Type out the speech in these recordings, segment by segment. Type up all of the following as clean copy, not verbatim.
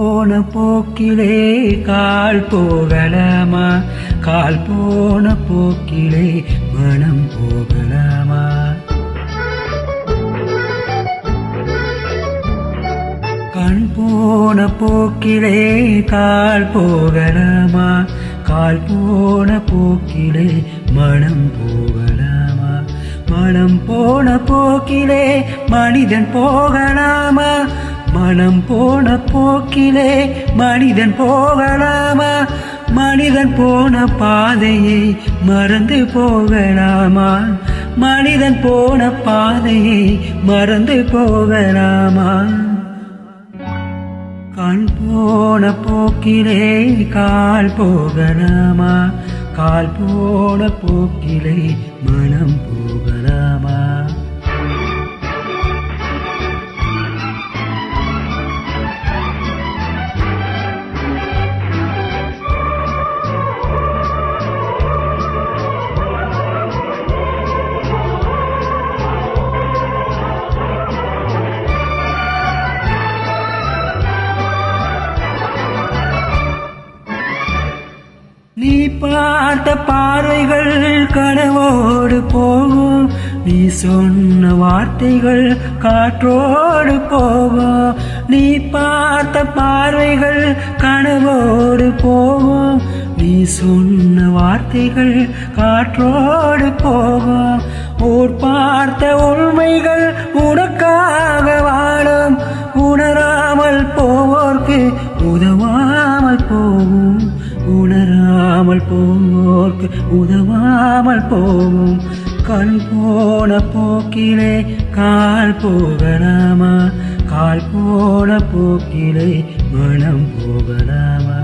போன போக்கிலே கால் போகலாமா? கால் போன போக்கிலே மனம் போகலாமா? கண் போன போக்கிலே கால் போகலாமா? கால் போன போக்கிலே மனம் போகலாமா? மனம் போன போக்கிலே மனிதன் போகலாமா? மனம் போன போக்கிலே மனிதன் போகலாமா? மனிதன் போன பாதையை மறந்து போகலாமா? மனிதன் போன பாதையை மறந்து போகலாமா? கண் போன போக்கிலே கால் போகலாமா? கால் போன போக்கிலே மனம் போகலாமா? நீ பார்த்த பார்வைகள் கனவோடு போகும், நீ சொன்ன வார்த்தைகள் காற்றோடு போகும். நீ பார்த்த பார்வைகள் கனவோடு போகும், நீ சொன்ன வார்த்தைகள் காற்றோடு போகும். ஓர் பார்த்த உண்மைகள் உனக்காக வாழும், உணராமல் போவோர்க்கு உதவாமல் போகும். உணராமல் போவோர்க்கு உதவாமல் போகும். கண் போன போக்கிலே கால் போகலாமா? கால் போன போக்கிலே மனம் போகலாமா?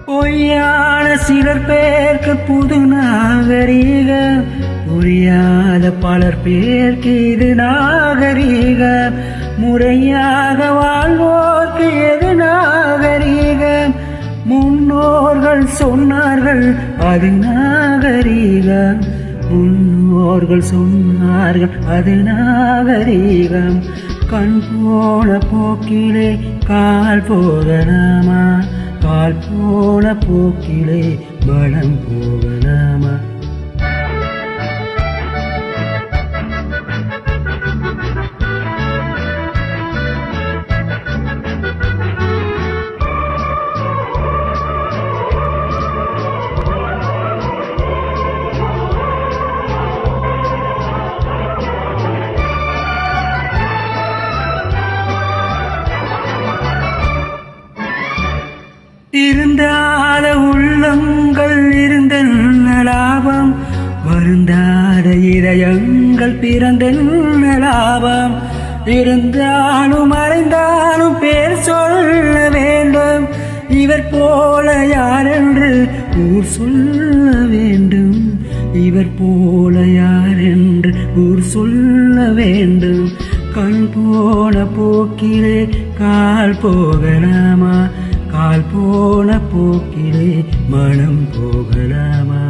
பொய்யான சிலர் பேருக்கு புது நாகரீகம், புரியாத பலர் பேருக்கு இது நாகரீகம். முறையாக வாழ்வோர்க்கு எது நாகரீகம்? முன்னோர்கள் சொன்னார்கள் அது நாகரீகம். முன்னோர்கள் சொன்னார்கள் அது நாகரீகம். கண் போன போக்கிலே கால் போகலாமா? கால் போன போக்கிலே மனம் போகலாமா? இருந்தாத உள்ளங்கள் இருந்த லாபம், வருந்தாத இதயங்கள் பிறந்த லாபம். இருந்தாலும் மறைந்தாலும் பேர் சொல்ல வேண்டும், இவர் போல யாரென்று ஊர் சொல்ல வேண்டும். இவர் போல யாரென்று ஊர் சொல்ல வேண்டும். கண் போன போக்கிலே கால் போகலாமா? கால் போன போக்கிலே மனம் போகலாமா?